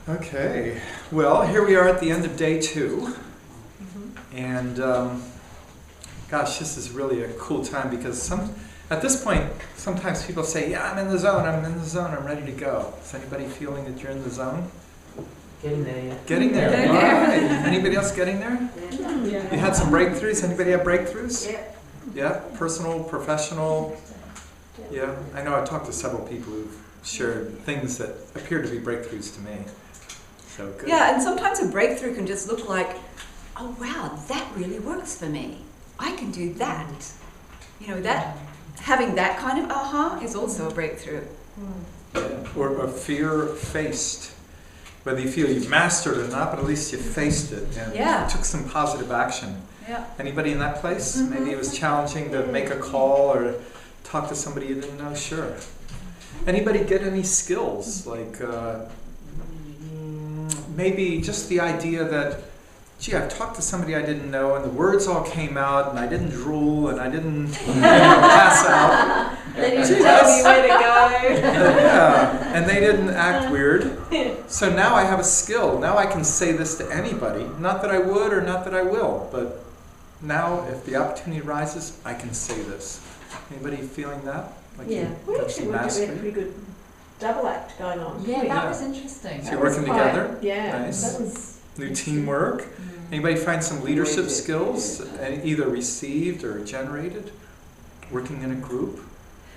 Okay, well, here we are at the end of day 2, and gosh, this is really a cool time because at this point, sometimes people say, yeah, I'm in the zone, I'm ready to go. Is anybody feeling that you're in the zone? Getting there, yeah. Getting there, all right. Anybody else getting there? Yeah. You had some breakthroughs? Anybody have breakthroughs? Yeah. Yeah, personal, professional? Yeah, I know I've talked to several people who've shared things that appear to be breakthroughs to me. So good. Yeah, and sometimes a breakthrough can just look like, oh wow, that really works for me. I can do that. You know, that having that kind of aha is also a breakthrough. Yeah. Or a fear faced. Whether you feel you've mastered it or not, but at least you faced it and took some positive action. Yeah. Anybody in that place? Mm-hmm. Maybe it was challenging to make a call or talk to somebody you didn't know? Sure. Anybody get any skills? Like maybe just the idea that, gee, I've talked to somebody I didn't know and the words all came out and I didn't drool and I didn't pass out. They didn't tell me where to go. Yeah, and they didn't act weird. So now I have a skill. Now I can say this to anybody. Not that I would or not that I will, but now if the opportunity arises, I can say this. Anybody feeling that? Like Yeah, we actually were doing a pretty good double act going on. Yeah, that was interesting. So you're working together? Yeah, Nice. that was New teamwork. Anybody find some leadership skills, either received or generated? Working in a group?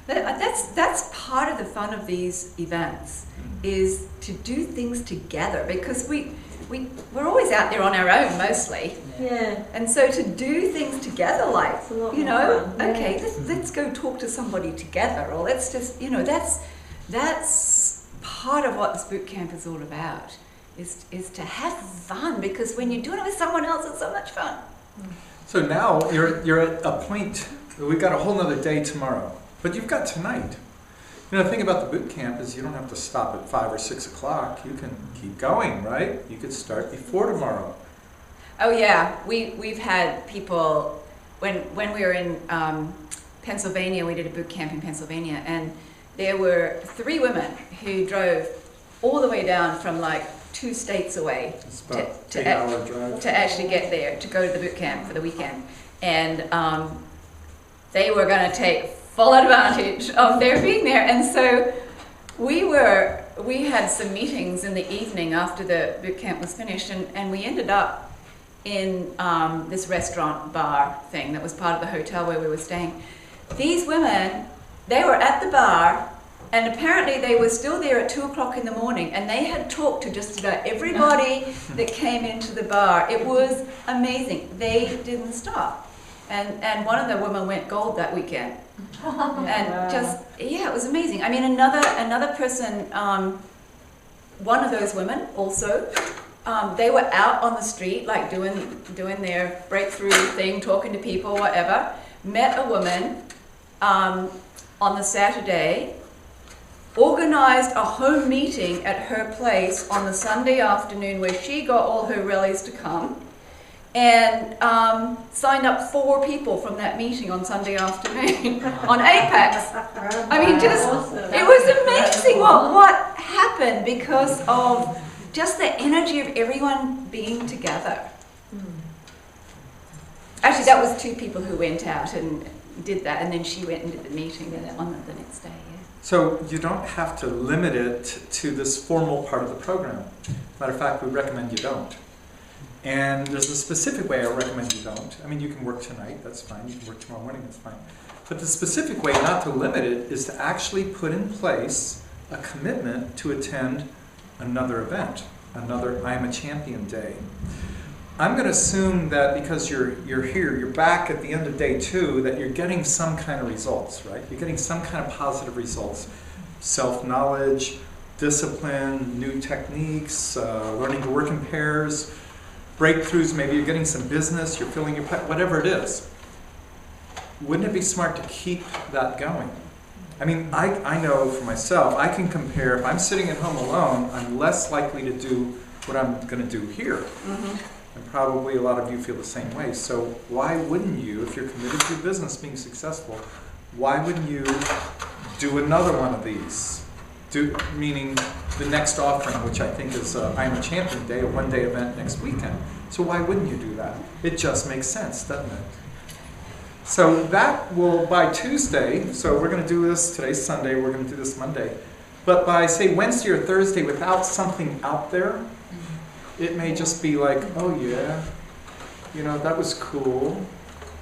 That's part of the fun of these events, is to do things together, because we're always out there on our own mostly. Yeah. And so to do things together, like, It's a lot you more know, fun, yeah. okay, let's go talk to somebody together, or let's just, you know, that's part of what this boot camp is all about, is to have fun, because when you're doing it with someone else, it's so much fun. So now you're at a point, we've got a whole nother day tomorrow, but you've got tonight. You know, the thing about the boot camp is you don't have to stop at 5 or 6 o'clock. You can keep going, right? You could start before tomorrow. Oh yeah, we've had people, when we were in Pennsylvania, we did a boot camp in Pennsylvania, and there were 3 women who drove all the way down from like 2 states away It's about to 8-hour drive. to actually get there, to go to the boot camp for the weekend. And they were going to take full advantage of their being there. And so we had some meetings in the evening after the boot camp was finished, and we ended up in this restaurant bar thing that was part of the hotel where we were staying. These women, they were at the bar, and apparently they were still there at 2 o'clock in the morning, and they had talked to just about everybody that came into the bar. It was amazing. They didn't stop. And one of the women went gold that weekend. And just, yeah, it was amazing. I mean, another person, one of those women also, they were out on the street, like doing their breakthrough thing, talking to people, whatever, met a woman on the Saturday, organized a home meeting at her place on the Sunday afternoon where she got all her relatives to come, and signed up 4 people from that meeting on Sunday afternoon on Apex. I mean, it was amazing what happened because of just the energy of everyone being together. Actually, that was 2 people who went out and did that, and then she went and did the meeting on the next day. Yeah. So you don't have to limit it to this formal part of the program. Matter of fact, we recommend you don't. And there's a specific way I recommend you don't. I mean, you can work tonight, that's fine. You can work tomorrow morning, that's fine. But the specific way not to limit it is to actually put in place a commitment to attend another event, another I Am a Champion Day. I'm going to assume that because you're here, you're back at the end of day 2, that you're getting some kind of results, right? You're getting some kind of positive results. Self-knowledge, discipline, new techniques, learning to work in pairs, breakthroughs, maybe you're getting some business, you're filling your pipe, whatever it is. Wouldn't it be smart to keep that going? I mean, I know for myself, I can compare, if I'm sitting at home alone, I'm less likely to do what I'm going to do here. Mm-hmm. And probably a lot of you feel the same way. So why wouldn't you, if you're committed to your business being successful, why wouldn't you do another one of these? meaning the next offering, which I think is I'm a Champion Day, a one-day event next weekend. So why wouldn't you do that? It just makes sense, doesn't it? So that will, by Tuesday, so we're going to do this, today's Sunday, we're going to do this Monday. But by, say, Wednesday or Thursday, without something out there, it may just be like, oh yeah, you know, that was cool.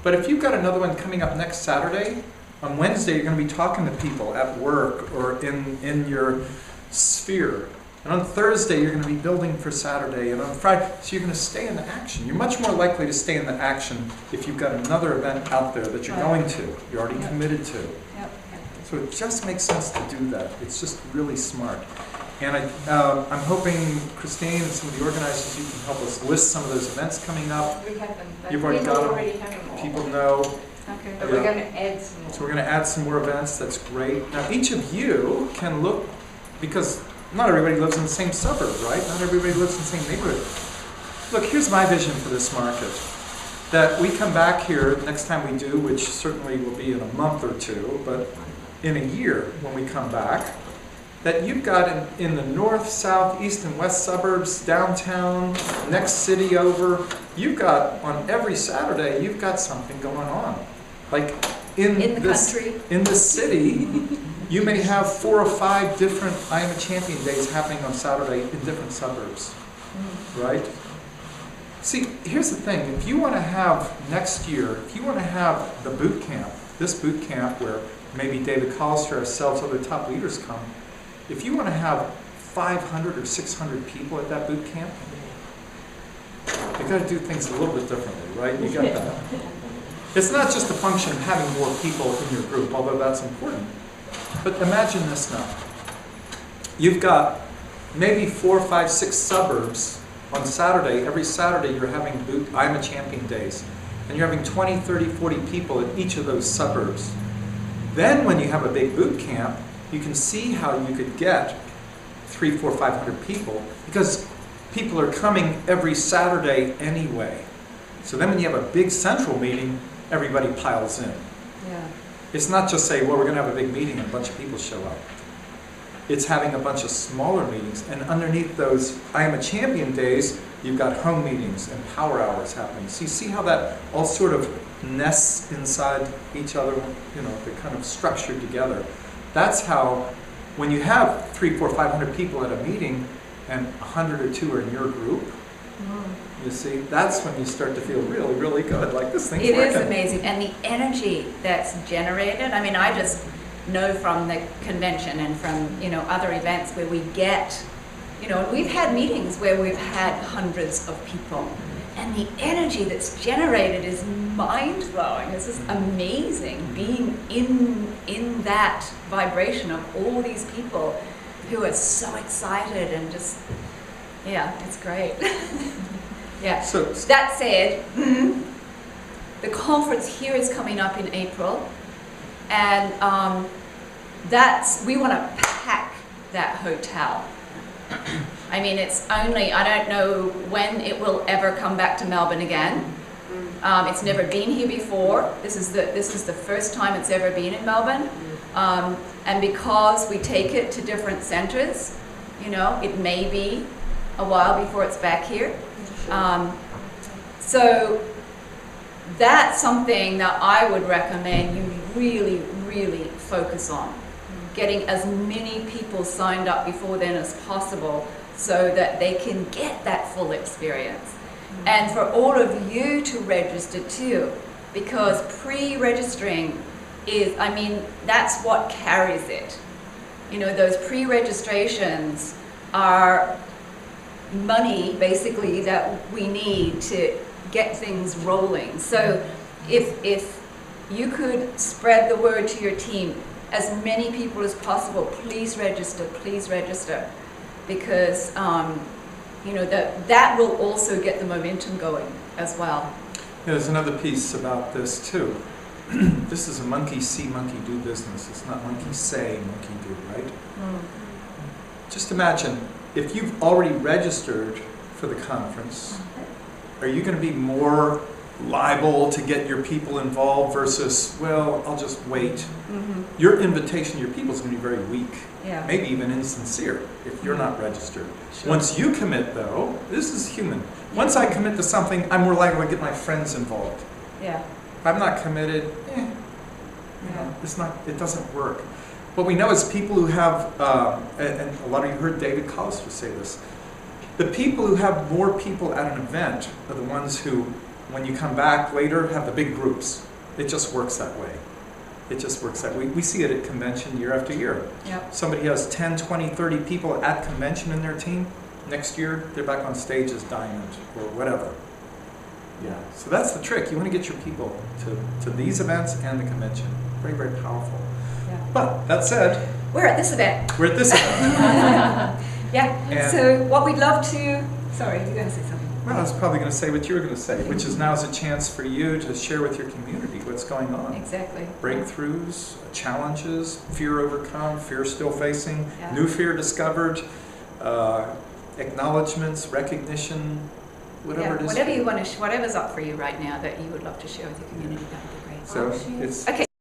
But if you've got another one coming up next Saturday, on Wednesday you're going to be talking to people at work or in your sphere. And on Thursday you're going to be building for Saturday. And on Friday, so you're going to stay in the action. You're much more likely to stay in the action if you've got another event out there that you're going to, you're already committed to. Yep. So it just makes sense to do that. It's just really smart. And I'm hoping, Christine and some of the organizers, you can help us list some of those events coming up. We have them. You've already got them. already have them all. People know. Okay. But Yeah. we're going to add some more. So we're going to add some more events. That's great. Now each of you can look, because not everybody lives in the same suburb, right? Not everybody lives in the same neighborhood. Look, here's my vision for this market. That we come back here next time we do, which certainly will be in a month or two, but in a year when we come back, that you've got in the north, south, east, and west suburbs, downtown, next city over, you've got on every Saturday, you've got something going on. Like in the this, country. in this city, you may have 4 or 5 different I Am a Champion days happening on Saturday in different suburbs, right? See, here's the thing, if you want to have next year, if you want to have the boot camp, this boot camp where maybe David Collister, ourselves, other top leaders come, if you want to have 500 or 600 people at that boot camp, you've got to do things a little bit differently, right? You got that. It's not just a function of having more people in your group, although that's important. But imagine this now. You've got maybe 4, 5, 6 suburbs on Saturday. Every Saturday you're having I'm a Champion days. And you're having 20, 30, 40 people in each of those suburbs. Then when you have a big boot camp, you can see how you could get 3, 4, 500 people because people are coming every Saturday anyway. So then when you have a big central meeting, everybody piles in. Yeah. It's not just say, well, we're going to have a big meeting and a bunch of people show up. It's having a bunch of smaller meetings. And underneath those I Am a Champion days, you've got home meetings and power hours happening. So you see how that all sort of nests inside each other, you know, they're kind of structured together. That's how, when you have 3, 4, 500 people at a meeting and 100 or 2 are in your group, you see, that's when you start to feel really, really good, like this thing's It working. is amazing, and the energy that's generated. I mean, I just know from the convention and from, you know, other events where we get, you know, we've had meetings where we've had hundreds of people, and the energy that's generated is mind-blowing. It's just amazing being in that vibration of all these people who are so excited and just, yeah, it's great. Yeah. So, That said, the conference here is coming up in April, and we want to pack that hotel. I mean, it's only, I don't know when it will ever come back to Melbourne again. It's never been here before. This is the first time it's ever been in Melbourne. And because we take it to different centres, you know, it may be a while before it's back here. So that's something that I would recommend you really, really focus on. Getting as many people signed up before then as possible so that they can get that full experience. And for all of you to register too, because pre-registering is, I mean, that's what carries it. You know, those pre-registrations are money basically that we need to get things rolling. So if you could spread the word to your team, as many people as possible, please register, because you know, that will also get the momentum going as well. Yeah, there's another piece about this too. This is a monkey see, monkey do business. It's not monkey say, monkey do, right? Just imagine, if you've already registered for the conference, are you going to be more liable to get your people involved versus, well, I'll just wait. Mhm. Your invitation to your people is going to be very weak, Yeah. maybe even insincere if you're not registered. Sure. Once you commit, though, this is human. Once I commit to something, I'm more likely to get my friends involved. Yeah. If I'm not committed, you know, it doesn't work. What we know is people who have, and a lot of you heard David Collister say this, the people who have more people at an event are the ones who, when you come back later, have the big groups. It just works that way. It just works that way. We see it at convention year after year. Yep. Somebody has 10, 20, 30 people at convention in their team. Next year, they're back on stage as Diamond or whatever. Yeah, so that's the trick. You want to get your people to these events and the convention. Very, very powerful. Yeah. But that said, We're at this event. we're at this event. Yeah. And- So what we'd love to. Sorry, you're going to say something. Well, I was probably going to say what you were going to say, which is now is a chance for you to share with your community what's going on. Exactly. Breakthroughs, challenges, fear overcome, fear still facing, Yeah. new fear discovered, acknowledgements, recognition, whatever it is. Whatever you want to, whatever's up for you right now that you would love to share with your community, that would be great. So it's Okay.